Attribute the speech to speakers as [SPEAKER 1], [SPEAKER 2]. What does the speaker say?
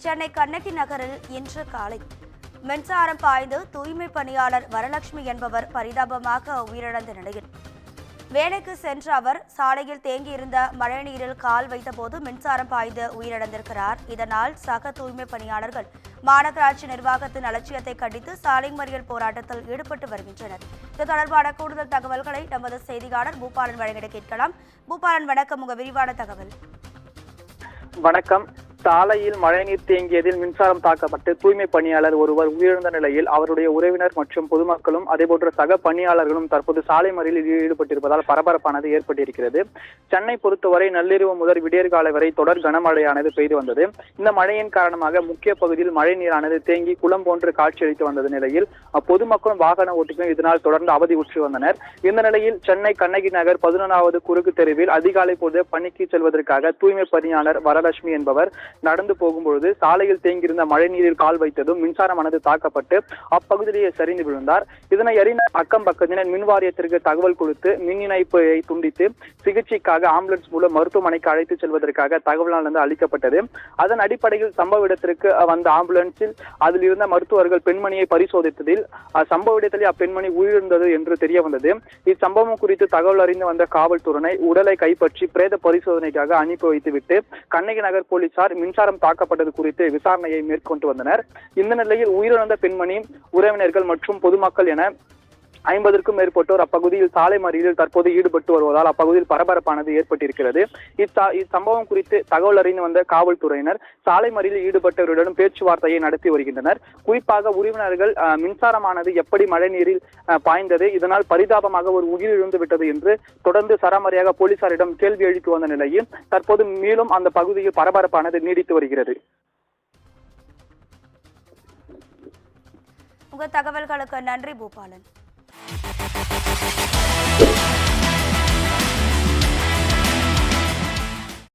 [SPEAKER 1] சென்னை கண்ணகி நகரில் இன்று காலை மின்சாரம் பாய்ந்து தூய்மை பணியாளர் வரலட்சுமி என்பவர் பரிதாபமாக உயிரிழந்த நிலையில் வேலைக்கு சென்ற அவர் சாலையில் தேங்கியிருந்த மழைநீரில் கால் வைத்தபோது மின்சாரம் பாய்ந்து உயிரிழந்திருக்கிறார். இதனால் சக தூய்மை பணியாளர்கள் மாநகராட்சி நிர்வாகத்தின் அலட்சியத்தை கண்டித்து சாலை மறியல் போராட்டத்தில் ஈடுபட்டு வருகின்றனர். இது தொடர்பான கூடுதல் தகவல்களை நமது செய்தியாளர் பூபாலன் வழங்கிட கேட்கலாம். பூபாலன், வணக்கம். உங்க விரிவான தகவல்.
[SPEAKER 2] வணக்கம். சாலையில் மழைநீர் தேங்கியதில் மின்சாரம் தாக்கப்பட்டு தூய்மை பணியாளர் ஒருவர் உயிரிழந்த நிலையில் அவருடைய உறவினர் மற்றும் பொதுமக்களும் அதேபோன்ற சக பணியாளர்களும் தற்போது சாலை மறியலில் ஈடுபட்டிருப்பதால் பரபரப்பானது ஏற்பட்டிருக்கிறது. சென்னை பொறுத்தவரை நள்ளிரவு முதல் விடியற்காலை வரை தொடர் கனமழையானது பெய்து வந்தது. இந்த மழையின் காரணமாக முக்கிய பகுதியில் மழை நீரானது தேங்கி குளம் போன்று காட்சியளித்து வந்தது நிலையில் பொதுமக்களும் வாகன ஓட்டிகளும் இதனால் தொடர்ந்து அவதி உற்று வந்தனர். இந்த நிலையில் சென்னை கண்ணகி நகர் 11வது குறுக்கு தெருவில் அதிகாலை போது பணிக்கு செல்வதற்காக தூய்மை பணியாளர் வரலட்சுமி என்பவர் நடந்து போகும்பொழுது சாலையில் தேங்கியிருந்த மழை நீரில் கால் வைத்ததும் மின்சாரமானது தாக்கப்பட்டு அப்பகுதியிலேயே சரிந்து விழுந்தார். இதனை அறிந்த அக்கம் பக்கத்தினர் மின் வாரியத்திற்கு தகவல் கொடுத்து மின் இணைப்பை துண்டித்து சிகிச்சைக்காக ஆம்புலன்ஸ் மூலம் மருத்துவமனைக்கு அழைத்து செல்வதற்காக தகவலானது அளிக்கப்பட்டது. அதன் அடிப்படையில் சம்பவ இடத்திற்கு வந்த ஆம்புலன்ஸில் அதில் இருந்த மருத்துவர்கள் பெண்மணியை பரிசோதித்ததில் சம்பவ இடத்திலே அப்பெண்மணி உயிரிழந்தது என்று தெரிய வந்தது. இச்சம்பவம் குறித்து தகவல் அறிந்து வந்த காவல்துறை உடலை கைப்பற்றி பிரேத பரிசோதனைக்காக அனுப்பி வைத்துவிட்டு கண்ணகி நகர் போலீசார் மின்சாரம் தாக்கப்பட்டது குறித்து விசாரணையை மேற்கொண்டு வந்தனர். இந்த நிலையில் உயிரிழந்த பெண்மணி, உறவினர்கள் மற்றும் பொதுமக்கள் என 50க்கும் மேற்பட்டோர் அப்பகுதியில் சாலை மறியலில் தற்போது ஈடுபட்டு வருவதால் அப்பகுதியில் பரபரப்பானது ஏற்பட்டிருக்கிறது. இச்சம்பவம் குறித்து தகவல் அறிந்து வந்த காவல்துறையினர் சாலை மறியலில் ஈடுபட்டவருடன் பேச்சுவார்த்தையை நடத்தி வருகின்றனர். குறிப்பாக உறவினர்கள் மின்சாரமானது எப்படி மழை நீரில் பாய்ந்தது, இதனால் பரிதாபமாக ஒரு உயிரிழந்து விட்டது என்று தொடர்ந்து சராமரியாக போலீசாரிடம் கேள்வி எழுப்பி வந்த நிலையில் தற்போது மேலும் அந்த பகுதியில் பரபரப்பானது நீடித்து வருகிறது.
[SPEAKER 1] உங்க தகவல்களுக்கு நன்றி பூபாலன்.